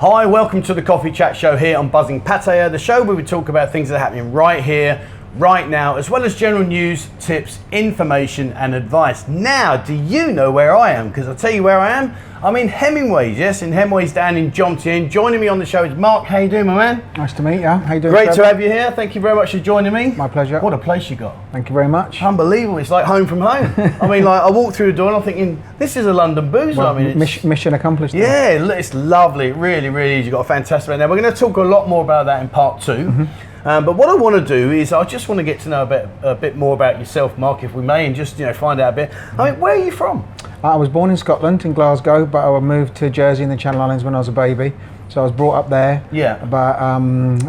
Hi, welcome to the Coffee Chat Show here on Buzzin Pattaya, the show where we talk about things that are happening right here, right now, as well as general news, tips, information and advice. Now, do you know where I am? Because I'll tell you where I am. I'm in Hemmingways, yes, in Hemmingways down in Jomtien. Joining me on the show is Mark. How you doing, my man? Nice to meet you. How you doing? Great to have you here. Thank you very much for joining me. My pleasure. What a place you got. Thank you very much. Unbelievable. It's like home from home. I mean, like, I walked through the door and I'm thinking, this is a London boozer. Well, I mean, mission accomplished. Yeah, it's lovely. It really, really is. You've got a fantastic one. Now, we're going to talk a lot more about that in part two. Mm-hmm. But what I want to do is I just want to get to know a bit more about yourself, Mark, if we may, and just find out a bit. I mean, where are you from? I was born in Scotland, in Glasgow, but I moved to Jersey in the Channel Islands when I was a baby. So I was brought up there. Yeah. But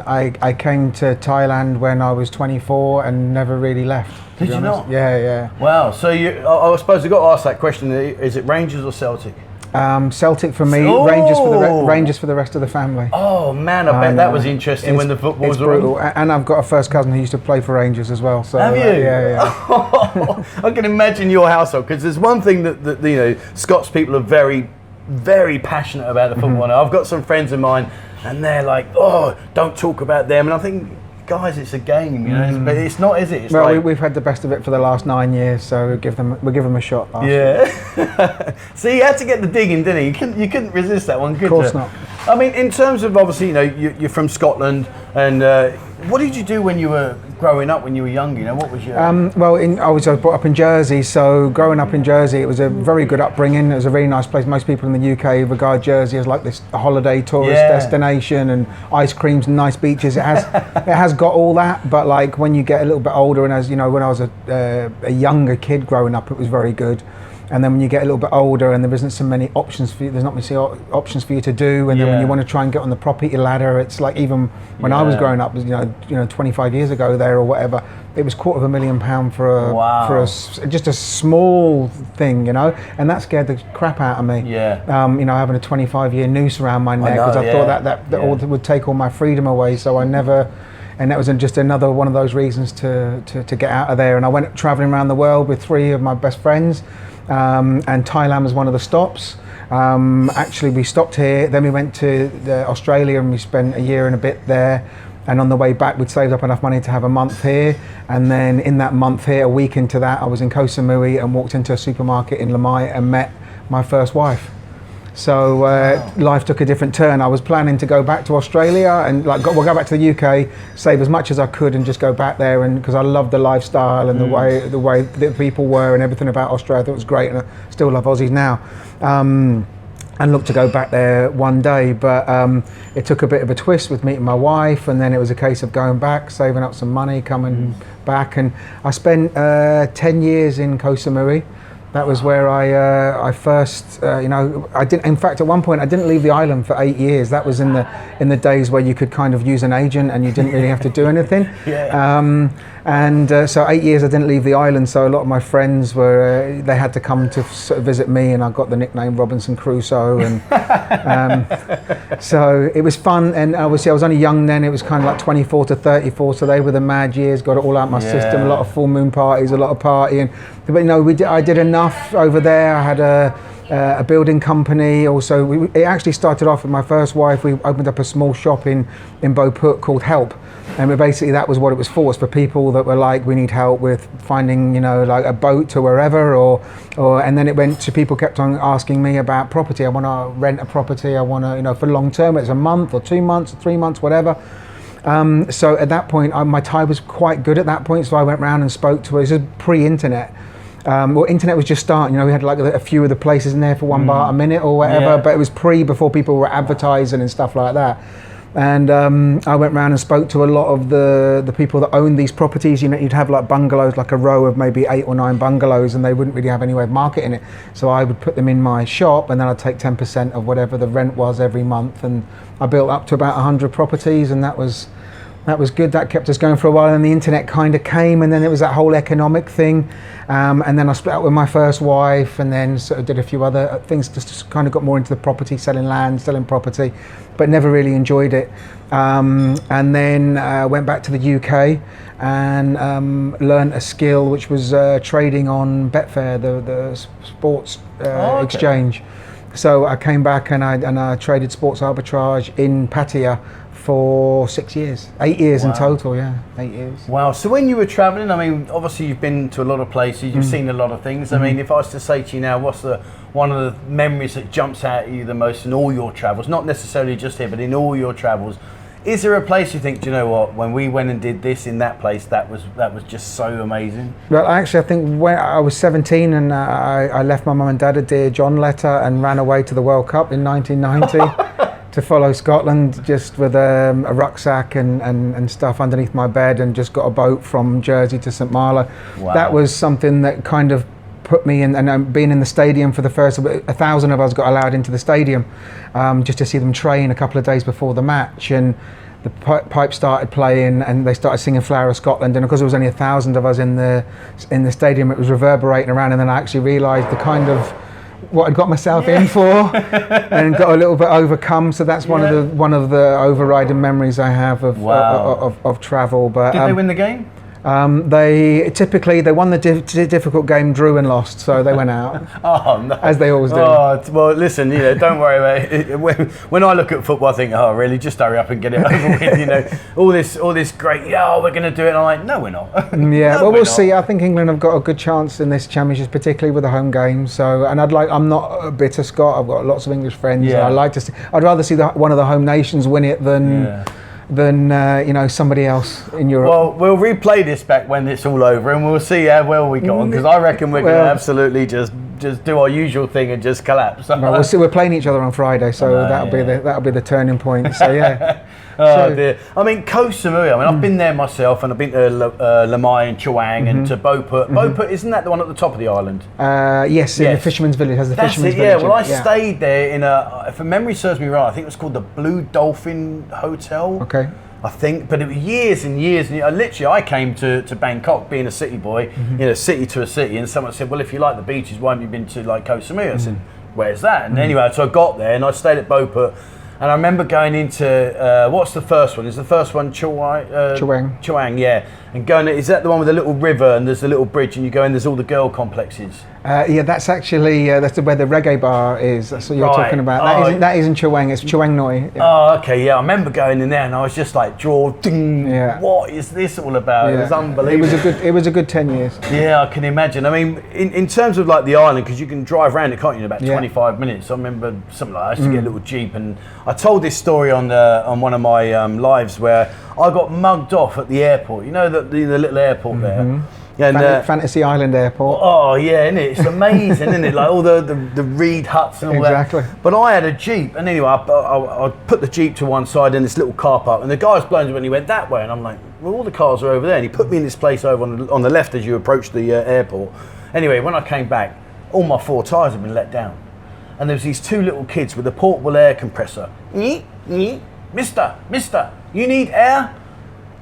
I came to Thailand when I was 24 and never really left. Did you not? Yeah. Wow. So I suppose I've got to ask that question. Is it Rangers or Celtic? Celtic for me, Rangers for the rest of the family. Oh man, I bet that was interesting when the football was brutal. And I've got a first cousin who used to play for Rangers as well. So have you? Yeah. I can imagine your household, because there's one thing that Scots people are very, very passionate about the football. Mm-hmm. I've got some friends of mine, and they're like, "Oh, don't talk about them," and I think, guys, it's a game, but it's not, is it? It's we've had the best of it for the last 9 years, so we'll give them a shot. Yeah. So you had to get the digging, didn't you? You couldn't resist that one, could you? Of course not. I mean, in terms of, obviously, you're from Scotland, and what did you do when you were growing up, when you were young? What was your... I was brought up in Jersey, so growing up in Jersey, it was a very good upbringing. It was a really nice place. Most people in the UK regard Jersey as like this holiday tourist destination, and ice creams and nice beaches. It has got all that, but like when you get a little bit older, and as you know, when I was a younger kid growing up, it was very good. And then when you get a little bit older and there isn't so many options for you, there's not many options for you to do. And then when you want to try and get on the property ladder, it's like, even when I was growing up, 25 years ago there or whatever, it was £250,000 for just a small thing, and that scared the crap out of me. Yeah. Having a 25-year noose around my neck, because I thought that would take all my freedom away. So I never. And that was just another one of those reasons to get out of there. And I went traveling around the world with 3 of my best friends. And Thailand was one of the stops. Actually, we stopped here, then we went to Australia and we spent a year and a bit there. And on the way back, we'd saved up enough money to have a month here. And then in that month here, a week into that, I was in Koh Samui and walked into a supermarket in Lamai and met my first wife. So life took a different turn. I was planning to go back to Australia and we'll go back to the UK, save as much as I could, and just go back there, and because I loved the lifestyle and the way the people were and everything about Australia. I thought it was great, and I still love Aussies now. And look to go back there one day, but it took a bit of a twist with meeting my wife, and then it was a case of going back, saving up some money, coming back, and I spent 10 years in Koh Samui. That was where I first, I didn't. In fact, at one point, I didn't leave the island for 8 years. That was in the days where you could kind of use an agent and you didn't really have to do anything. So 8 years I didn't leave the island. So a lot of my friends they had to come to sort of visit me, and I got the nickname Robinson Crusoe. And so it was fun. And obviously I was only young then. It was kind of like 24 to 34. So they were the mad years. Got it all out my system. A lot of full moon parties, a lot of partying. But I did enough over there. I had a building company. Also, it actually started off with my first wife. We opened up a small shop in Beauput called Help, and basically that was what it was for. It's for people that were like, we need help with finding, like a boat to wherever, and then it went to people kept on asking me about property. I want to rent a property. I want to, for long term. It's a month or 2 months or 3 months, whatever. So at that point, my Thai was quite good at that point. So I went round and spoke to her. This is pre-internet. Internet was just starting. We had like a few of the places in there for £1 a minute or whatever, but it was before people were advertising and stuff like that. And I went round and spoke to a lot of the people that owned these properties. You'd have like bungalows, like a row of maybe 8 or 9 bungalows, and they wouldn't really have any way of marketing it. So I would put them in my shop, and then I'd take 10% of whatever the rent was every month. And I built up to about 100 properties, and that was good. That kept us going for a while, and the internet kind of came, and then it was that whole economic thing. And then I split up with my first wife, and then sort of did a few other things, just kind of got more into the property, selling land, selling property, but never really enjoyed it. And then went back to the UK and learned a skill which was trading on Betfair, the sports exchange. So I came back and I traded sports arbitrage in Pattaya for 6 years, 8 years in total. Yeah, 8 years. Wow. So when you were traveling, I mean, obviously you've been to a lot of places, you've seen a lot of things. I mean, if I was to say to you now, what's one of the memories that jumps out at you the most in all your travels, not necessarily just here, but in all your travels, is there a place you think, do you know what, when we went and did this in that place, that was just so amazing? Well, actually, I think when I was 17 and I left my mum and dad a Dear John letter and ran away to the World Cup in 1990 to follow Scotland, just with a rucksack and stuff underneath my bed, and just got a boat from Jersey to St Malo. Wow. That was something that kind of put me in, and being in the stadium for the first, 1,000 of us got allowed into the stadium just to see them train a couple of days before the match, and the pipe started playing and they started singing Flower of Scotland, and because there was only 1,000 of us in the stadium, it was reverberating around, and then I actually realised the kind of what I'd got myself in for, and got a little bit overcome. So that's one of the overriding memories I have of travel. But did they win the game? They won the difficult game, drew and lost, so they went out. Oh no! As they always do. Oh well, listen, don't worry about it. When I look at football, I think, oh really, just hurry up and get it over with. All this great, we're going to do it. And I'm like, no, we're not. Yeah, well, we'll see. I think England have got a good chance in this championship, particularly with the home games. So, and I'm not a bitter Scot. I've got lots of English friends. Yeah. And I'd rather see one of the home nations win it than somebody else in Europe. Well, we'll replay this back when it's all over, and we'll see how well we got on, because I reckon we're going to absolutely just do our usual thing and just collapse. Right, we'll see. We're playing each other on Friday, so that'll be the turning point. So yeah. Dear. I mean, Koh Samui. I mean, I've been there myself, and I've been to Lamai and Chawang and to Beauport. Beauport, isn't that the one at the top of the island? Yes, in the Fisherman's Village. Has the That's Fisherman's it, Village. Yeah, well, I stayed there in if memory serves me right, I think it was called the Blue Dolphin Hotel. Okay. I think, but it was years and years. And I came to Bangkok, being a city boy, city to a city, and someone said, well, if you like the beaches, why haven't you been to like Koh Samui? I said, where's that? And anyway, so I got there and I stayed at Beauport. And I remember going into, what's the first one? Is the first one Chawang? Chawang, yeah. And going, is that the one with the little river and there's a little bridge and you go in, there's all the girl complexes? Yeah, that's actually that's where the reggae bar is. That's what you're talking about. That isn't Chawang, it's Chawang Noi. Yeah. Oh, okay, yeah. I remember going in there and I was just like, ding, what is this all about? Yeah. It was unbelievable. It was a good 10 years. Yeah, I can imagine. I mean, in terms of like the island, because you can drive around it, can't you, in about 25 minutes. I remember something like that. I used to get a little Jeep, and I told this story on one of my lives where I got mugged off at the airport. You know, the little airport there. And, Fantasy Island Airport. Oh yeah, isn't it? It's amazing, isn't it? Like all the reed huts and all exactly. that. But I had a Jeep, and anyway, I put the Jeep to one side in this little car park, and the guy was blowing me when he went that way, and I'm like, well, all the cars are over there, and he put me in this place over on the left as you approach the airport. Anyway, when I came back, all my 4 tyres had been let down, and there was these 2 little kids with a portable air compressor. Mister, you need air?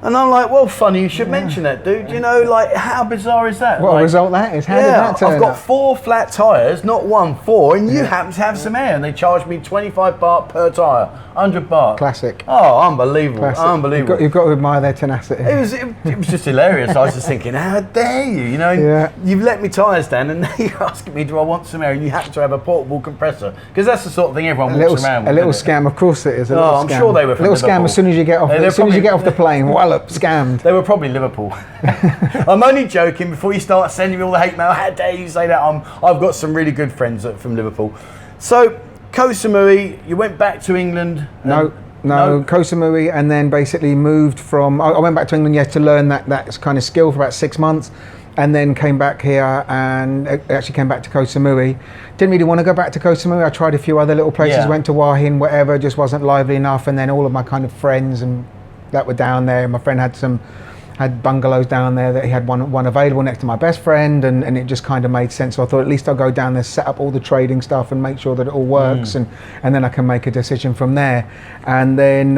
And I'm like, well, funny you should mention that, dude. You know, like, how bizarre is that? What a result that is. How did that turn I've got up? 4 flat tyres, not 1, 4, and you happen to have some air, and they charged me 25 baht per tyre, 100 baht. Classic. Oh, unbelievable. Classic. Unbelievable. You've got to admire their tenacity. It was just hilarious. I was just thinking, how dare you? You know, you've let me tyres down, and now you're asking me, do I want some air? And you happen to have a portable compressor, because that's the sort of thing everyone walks around with. A little scam, of course it is. I'm sure they were from Liverpool. Scam as soon as you get off. As soon as you get off the plane, wallop, scammed. They were probably Liverpool. I'm only joking. Before you start sending me all the hate mail, how dare you say that? I've got some really good friends from Liverpool. So, Koh Samui, you went back to England? No, Koh Samui, and then basically moved from. I went back to England, to learn that kind of skill for about 6 months, and then came back here and actually came back to Koh Samui. Didn't really want to go back to Koh Samui. I tried a few other little places, went to Wahin, whatever, just wasn't lively enough. And then all of my kind of friends and that were down there. My friend had bungalows down there, that he had one available next to my best friend, and it just kind of made sense. So I thought at least I'll go down there, set up all the trading stuff and make sure that it all works, and then I can make a decision from there. And then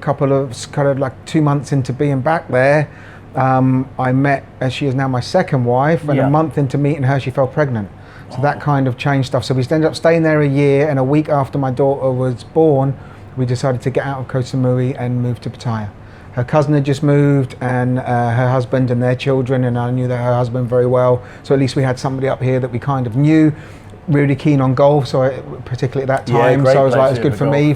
couple of kind of like 2 months into being back there, I met, as she is now my second wife, and a month into meeting her, she fell pregnant. So that kind of changed stuff. So we ended up staying there a year, and a week after my daughter was born, we decided to get out of Koh Samui and move to Pattaya. Her cousin had just moved, and her husband and their children, and I knew her husband very well, so at least we had somebody up here that we kind of knew. really keen on golf, so particularly at that time, so I was like, it's good for me.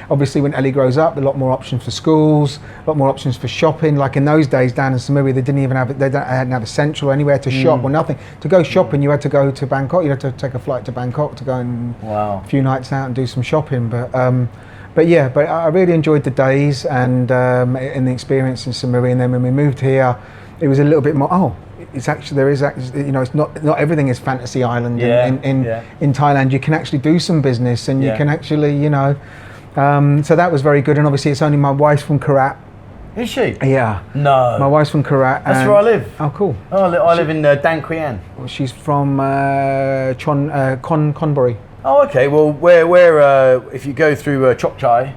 Obviously, when Ellie grows up, a lot more options for schools, a lot more options for shopping. Like in those days down in Samui, they didn't even have hadn't have a central anywhere to shop or nothing. To go shopping, you had to go to Bangkok. You had to take a flight to Bangkok to go and a few nights out and do some shopping. But I really enjoyed the days and the experience in Samui. And then when we moved here, it was a little bit more. It's actually it's not everything is fantasy island in Thailand. You can actually do some business and you can actually so that was very good. And obviously it's only my wife's from Korat. Is she? Yeah. No. My wife's from Korat. That's where I live. Oh, cool. Oh, I live in Dan Quyen. Well, she's from Conbury. Oh, okay. Well, where if you go through Chok Chai,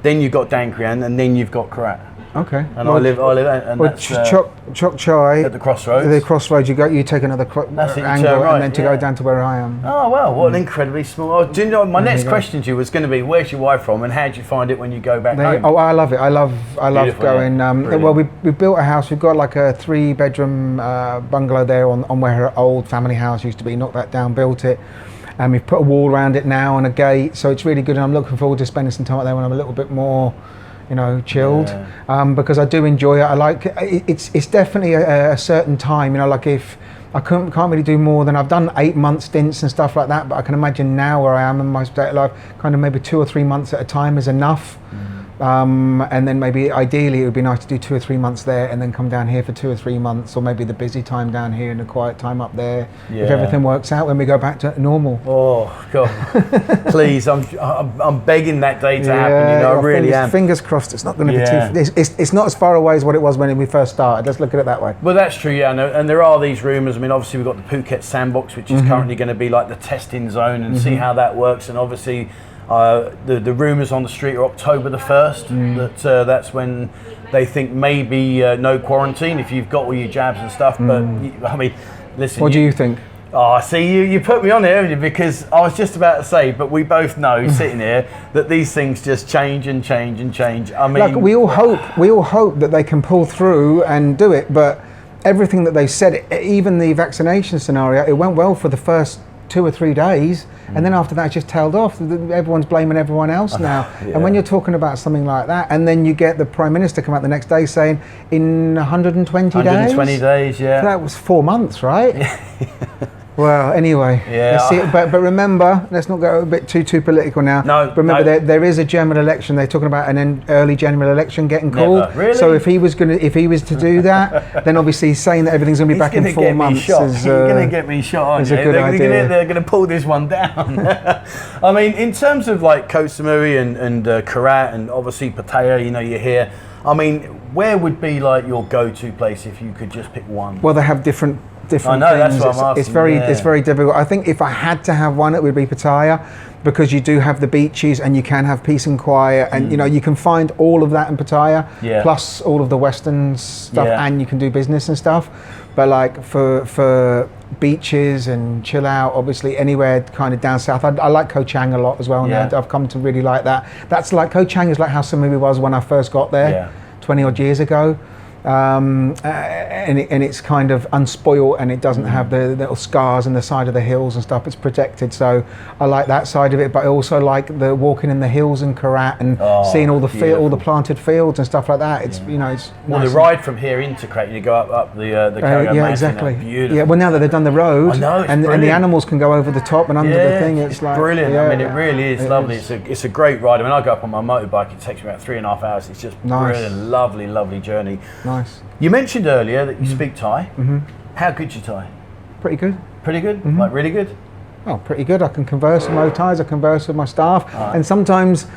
then you've got Dan Quyen, and then you've got Korat. Okay. And I live, and that's Chok Chai at the crossroads. The crossroads, you take another angle right, and then to go down to where I am. Oh wow, what an incredibly small. Oh, do you know my next question to you was going to be, where's your wife from, and how do you find it when you go back home? Oh, I love it. I love going. Well, we built a house. We've got like a 3-bedroom bungalow there on where her old family house used to be. Knocked that down, built it. And we've put a wall around it now and a gate, so it's really good. And I'm looking forward to spending some time out there when I'm a little bit more, chilled, because I do enjoy it. I like it's definitely a certain time, like if I can't really do more than I've done 8-month stints and stuff like that, but I can imagine now where I am in my state of life, kind of maybe 2 or 3 months at a time is enough. And then maybe ideally it would be nice to do 2 or 3 months there and then come down here for 2 or 3 months, or maybe the busy time down here and the quiet time up there, if everything works out when we go back to normal. Oh God, please, I'm begging that day to happen. I really am. Fingers crossed. It's not going to be too. It's not as far away as what it was when we first started. Let's look at it that way. Well, that's true. And there are these rumours. I mean, obviously we've got the Phuket Sandbox, which is currently going to be like the testing zone and see how that works. And obviously. The rumours on the street are October the 1st, that's when they think maybe no quarantine if you've got all your jabs and stuff. But I mean, listen. What do you think? Oh, see, you put me on here, haven't you? Because I was just about to say, but we both know sitting here that these things just change and change and change. I mean, like we all hope that they can pull through and do it. But everything that they said, even the vaccination scenario, it went well for the first 2 or 3 days, and then after that it just tailed off. Everyone's blaming everyone else now. And when you're talking about something like that, and then you get the Prime Minister come out the next day saying in 120 days, so that was 4 months, right? Well, anyway, let's see. But remember, let's not go a bit too political now. No, remember there is a general election. They're talking about an early general election getting called. Really? So if he was to do that, then obviously he's saying that everything's going to be back in 4 months. He's going to get me shot. Is a good idea. They're going to pull this one down. I mean, in terms of like Koh Samui and Korat and obviously Pattaya, you're here. I mean, where would be like your go-to place if you could just pick one? Well, they have different I know, things. that's what I'm asking. It's very difficult. I think if I had to have one, it would be Pattaya, because you do have the beaches and you can have peace and quiet, and you can find all of that in Pattaya, plus all of the Western stuff, and you can do business and stuff. But like for beaches and chill out, obviously anywhere kind of down south. I like Koh Chang a lot as well. Now I've come to really like that. That's like Koh Chang is like how Samui was when I first got there 20 odd years ago. And it's kind of unspoiled, and it doesn't have the little scars on the side of the hills and stuff. It's protected, so I like that side of it. But I also like the walking in the hills in Korat and seeing all the planted fields and stuff like that. It's it's well, nice. the ride from here into Korat, you go up the Korat Mountain, exactly. Beautiful. Yeah, well, now that they've done the road, I know, and the animals can go over the top and under the thing, it's like brilliant. I mean, it really is lovely. It's a great ride. I mean, I go up on my motorbike. It takes me about 3.5 hours. It's just brilliant, lovely journey. Nice. You mentioned earlier that you speak Thai. How good's your Thai? Pretty good. Pretty good? Like really good? Oh, pretty good. I can converse with my Thais, I converse with my staff, and sometimes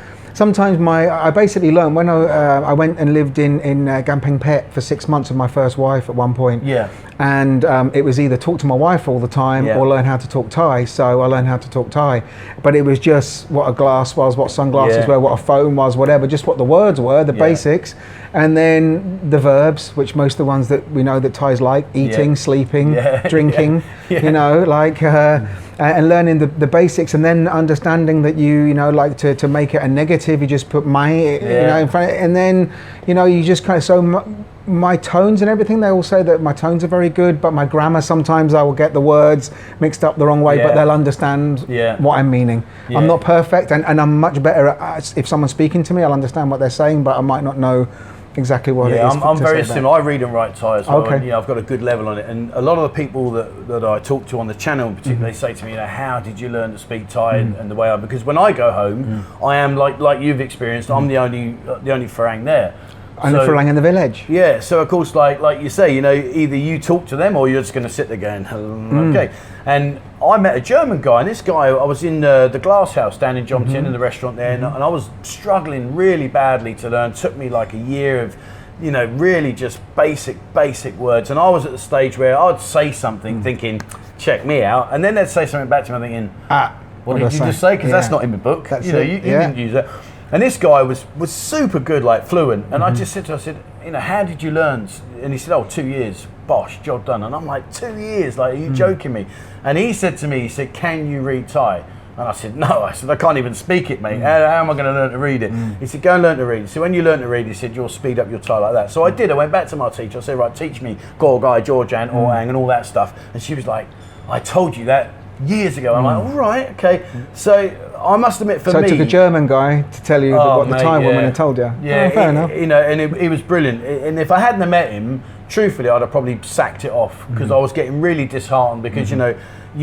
I basically learned when I went and lived in Gampeng Phet for 6 months with my first wife at one point. Yeah. And it was either talk to my wife all the time or learn how to talk Thai. So I learned how to talk Thai. But it was just what a glass was, what sunglasses were, what a phone was, whatever, just what the words were, the basics. And then the verbs, which most of the ones that we know that Thais like, eating, sleeping, drinking, and learning the basics, and then understanding that you like to make it a negative, you just put my in front, and then you just kind of my tones and everything, they all say that my tones are very good, but my grammar, sometimes I will get the words mixed up the wrong way, but they'll understand what I'm meaning. I'm not perfect, and I'm much better at, if someone's speaking to me, I'll understand what they're saying, but I might not know exactly what it is. I'm very similar. I read and write Thai as well. Okay. And, I've got a good level on it. And a lot of the people that I talk to on the channel, particularly, they say to me, how did you learn to speak Thai and the way I? Because when I go home, I am like you've experienced. I'm the only Farang there. And the Farang in the village. Yeah. So of course, like you say, either you talk to them or you're just going to sit there going, okay. And I met a German guy, and this guy, I was in the glass house down in Jomtien in the restaurant there, and I was struggling really badly to learn. It took me like a year of, really just basic words. And I was at the stage where I'd say something thinking, check me out. And then they'd say something back to me thinking, what did you just say? Because that's not in the book. You didn't use it. And this guy was super good, like fluent. And I just said to him, I said, how did you learn? And he said, 2 years. Bosh, job done. And I'm like, 2 years? Like, are you joking me? And he said to me, he said, can you read Thai? And I said, no. I said, I can't even speak it, mate. How am I going to learn to read it? He said, go and learn to read. So when you learn to read, he said, you'll speed up your Thai like that. So I did. I went back to my teacher. I said, right, teach me Gorgai, Georgian, Orang, and all that stuff. And she was like, I told you that years ago. I'm like, all right, okay. So I must admit, for me, so it took a German guy to tell you what the Thai woman had told you. Yeah, fair enough. And he was brilliant. And if I hadn't have met him, truthfully, I'd have probably sacked it off because I was getting really disheartened because you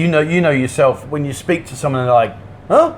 know yourself when you speak to someone and they're like, huh?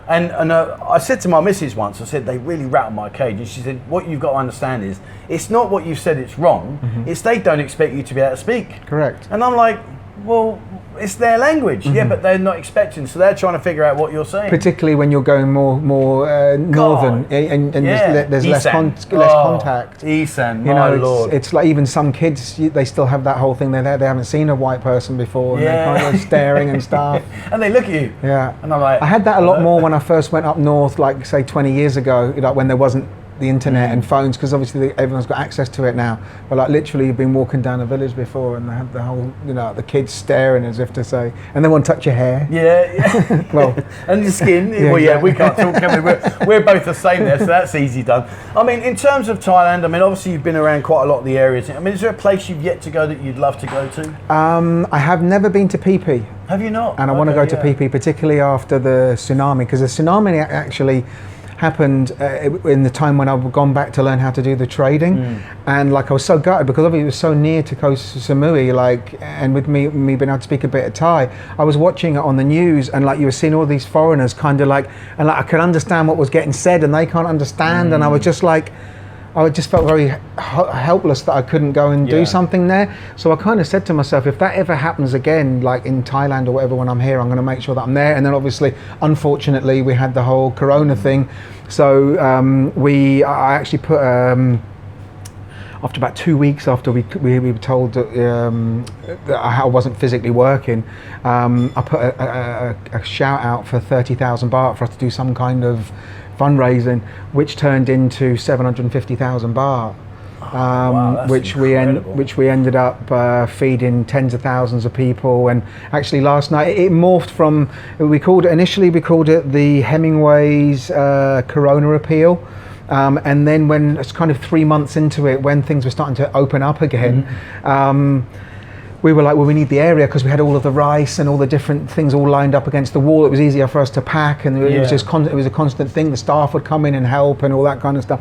And I said to my missus once, I said, they really rattled my cage. And she said, what you've got to understand is, it's not what you said it's wrong, it's they don't expect you to be able to speak. Correct. And I'm like, well, it's their language. Yeah, but they're not expecting, so they're trying to figure out what you're saying. Particularly when you're going more northern and there's less contact. Isan, my lord. It's like even some kids, they still have that whole thing. They haven't seen a white person before, and they're kind of staring and stuff. And they look at you. Yeah. And I'm like, I had that a lot more when I first went up north, like say 20 years ago, like when there wasn't the internet and phones, because obviously everyone's got access to it now. But like literally, you've been walking down a village before, and they had the whole, the kids staring as if to say, and they want to touch your hair. Yeah. Well, and your skin. We can't talk. Can we? We're both the same there, so that's easy done. I mean, in terms of Thailand, obviously you've been around quite a lot of the areas. Is there a place you've yet to go that you'd love to go to? I have never been to Phi Phi. Have you not? And I want to go to Phi Phi, particularly after the tsunami, because the tsunami actually happened in the time when I've gone back to learn how to do the trading, and like I was so gutted because obviously it was so near to Koh Samui, and with me being able to speak a bit of Thai, I was watching it on the news, and like you were seeing all these foreigners kind of like, and like I could understand what was getting said and they can't understand, and I was just like, I just felt very helpless that I couldn't go and do something there. So I kind of said to myself, if that ever happens again, like in Thailand or whatever, when I'm here, I'm going to make sure that I'm there. And then obviously, unfortunately, we had the whole Corona thing. So I actually put, after about 2 weeks after we were told that I wasn't physically working, I put a shout out for 30,000 baht for us to do some kind of fundraising, which turned into 750,000 baht, which we ended up feeding tens of thousands of people. And actually last night it morphed from, we called it the Hemmingway's Corona Appeal. And then when it's kind of 3 months into it, when things were starting to open up again, we were like, well, we need the area because we had all of the rice and all the different things all lined up against the wall. It was easier for us to pack, and it was just it was a constant thing. The staff would come in and help and all that kind of stuff.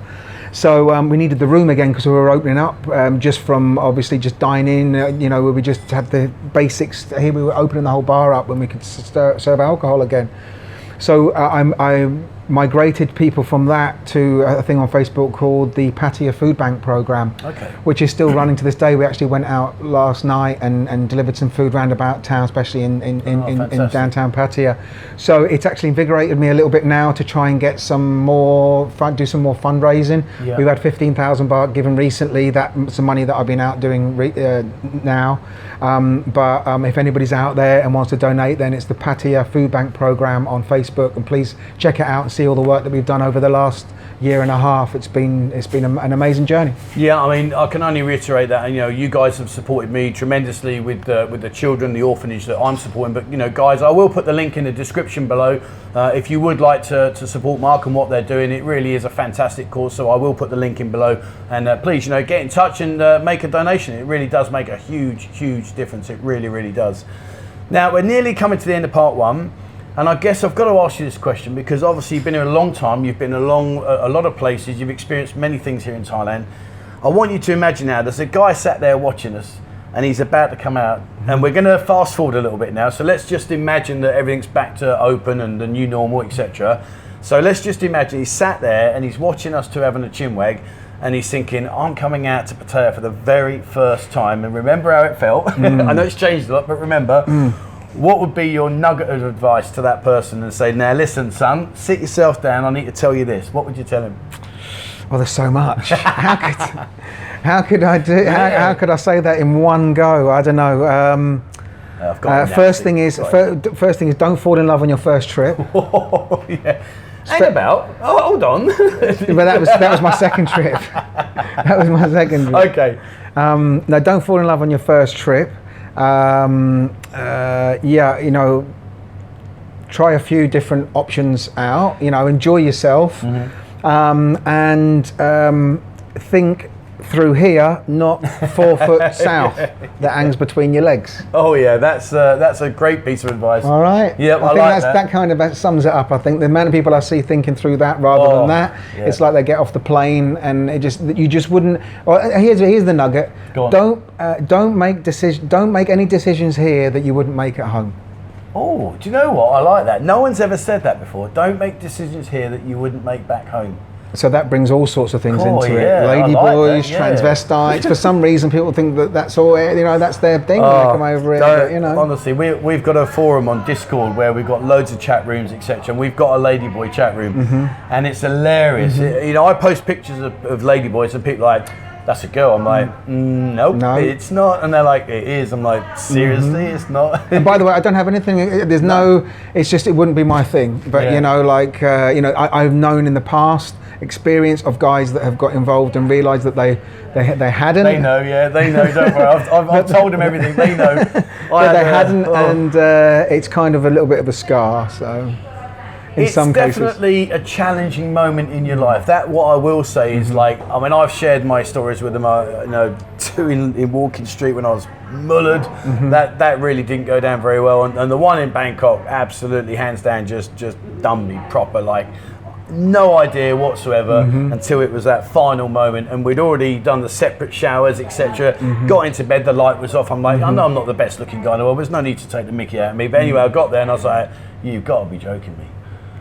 So we needed the room again because we were opening up just from obviously just dining, where we just had the basics. Here we were opening the whole bar up when we could serve alcohol again. So I migrated people from that to a thing on Facebook called the Pattaya Food Bank Program, which is still running to this day. We actually went out last night and delivered some food round about town, especially in downtown Pattaya. So it's actually invigorated me a little bit now to try and get do some more fundraising. We've had 15,000 baht given recently. That's some money that I've been out doing now. But if anybody's out there and wants to donate, then it's the Pattaya Food Bank Program on Facebook, and please check it out and see see all the work that we've done over the last year and a half. It's been an amazing journey. Yeah, I mean, I can only reiterate that. And, you know, you guys have supported me tremendously with the children, the orphanage that I'm supporting. But, you know, guys, I will put the link in the description below if you would like to support Mark and what they're doing. It really is a fantastic cause, so I will put the link in below. And please, you know, get in touch and make a donation. It really does make a huge difference. It really does. Now, we're nearly coming to the end of part one. And I guess I've got to ask you this question, because obviously you've been here a long time, you've been along a lot of places, you've experienced many things here in Thailand. I want you to imagine now, there's a guy sat there watching us and he's about to come out, and we're going to fast forward a little bit now. So let's just imagine that everything's back to open and the new normal, etc. So let's just imagine he's sat there and he's watching us two having a chinwag, and he's thinking, I'm coming out to Pattaya for the very first time, and remember how it felt. I know it's changed a lot, but remember. What would be your nugget of advice to that person, and say, now listen, son, sit yourself down, I need to tell you this? What would you tell him? Well, there's so much. How could I say that in one go? I don't know. First thing is, don't fall in love on your first trip. Yeah. Hang about. Oh, hold on. But that was my second trip. That was my second trip. Okay. No, don't fall in love on your first trip. Yeah, you know, try a few different options out, you know, enjoy yourself, and think through here, not 4 foot south that hangs between your legs. Oh yeah, that's a great piece of advice. All right. Yeah, I think that kind of sums it up. I think the amount of people I see thinking through that rather than that, it's like they get off the plane and you just wouldn't. Well, here's the nugget. Go on. Don't make any decisions here that you wouldn't make at home. Oh, do you know what? I like that. No one's ever said that before. Don't make decisions here that you wouldn't make back home. So that brings all sorts of things into yeah, it. Ladyboys, transvestites. For some reason, people think that's all. You know, that's their thing when they come over here. But, you know, honestly, we've got a forum on Discord where we've got loads of chat rooms, etc. And we've got a ladyboy chat room, and it's hilarious. You know, I post pictures of ladyboys, and people are like, that's a girl. I'm like, nope, no, it's not. And they're like, it is. I'm like, seriously, it's not. And by the way, I don't have anything. There's no. It's just it wouldn't be my thing. But you know, like you know, I've known in the past experience of guys that have got involved and realised that they hadn't. They know, yeah, they know. Don't worry, I've told them everything. They know. But they hadn't, and it's kind of a little bit of a scar. So. It's definitely a challenging moment in your life. That, what I will say is, like, I mean, I've shared my stories with them. You know, two in Walking Street when I was mullered. That really didn't go down very well, and the one in Bangkok, absolutely hands down, just done me proper. Like, no idea whatsoever until it was that final moment, and we'd already done the separate showers, etc. Got into bed, the light was off. I'm like, I know I'm not the best looking guy in the world. There's no need to take the mickey out of me. But anyway, I got there and I was like, you've got to be joking me.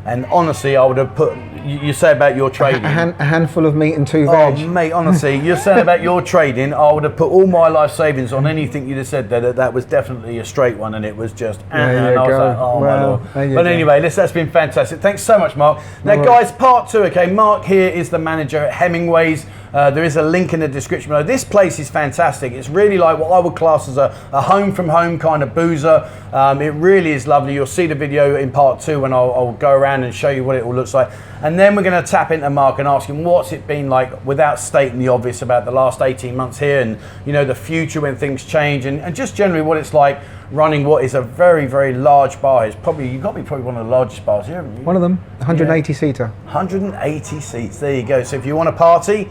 And honestly, I would have put, you say about your trading. A handful of meat and 2 veg. Oh, mate, honestly, you're saying about your trading, I would have put all my life savings on anything you'd have said there. That was definitely a straight one, and it was just, and I was like, oh, my Lord. But anyway, that's been fantastic. Thanks so much, Mark. Now, guys, part 2, okay, Mark here is the manager at Hemmingways. There is a link in the description below. This place is fantastic. It's really like what I would class as a home from home kind of boozer. It really is lovely. You'll see the video in part 2 when I'll go around and show you what it all looks like. And then we're going to tap into Mark and ask him what's it been like, without stating the obvious, about the last 18 months here, and you know, the future when things change, and just generally what it's like running what is a very, very large bar. It's probably, you've got to be probably one of the largest bars here, haven't you? One of them, 180 seater. 180 seats, there you go. So if you want a party,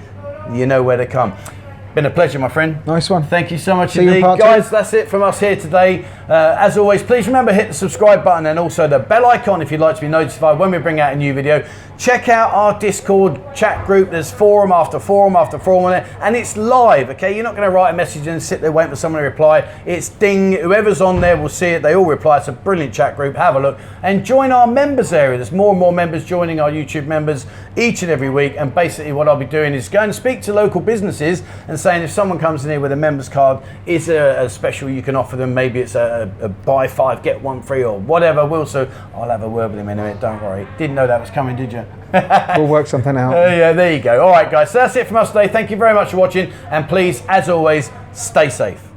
you know where to come. Been a pleasure, my friend. Nice one. Thank you so much indeed. Guys, that's it from us here today. As always, please remember, hit the subscribe button and also the bell icon if you'd like to be notified when we bring out a new video. Check out our Discord chat group. There's forum after forum after forum on it, and it's live, okay? You're not going to write a message and sit there waiting for someone to reply. It's ding, whoever's on there will see it. They all reply. It's a brilliant chat group. Have a look and join our members area. There's more and more members joining, our YouTube members, each and every week. And basically what I'll be doing is going to speak to local businesses and saying, if someone comes in here with a members card, is there a special you can offer them? Maybe it's a buy 5 get 1 free or whatever. So I'll have a word with him in a minute. Don't worry. Didn't know that was coming, did you? We'll work something out. Yeah, there you go. All right, guys. So that's it from us today. Thank you very much for watching, and please, as always, stay safe.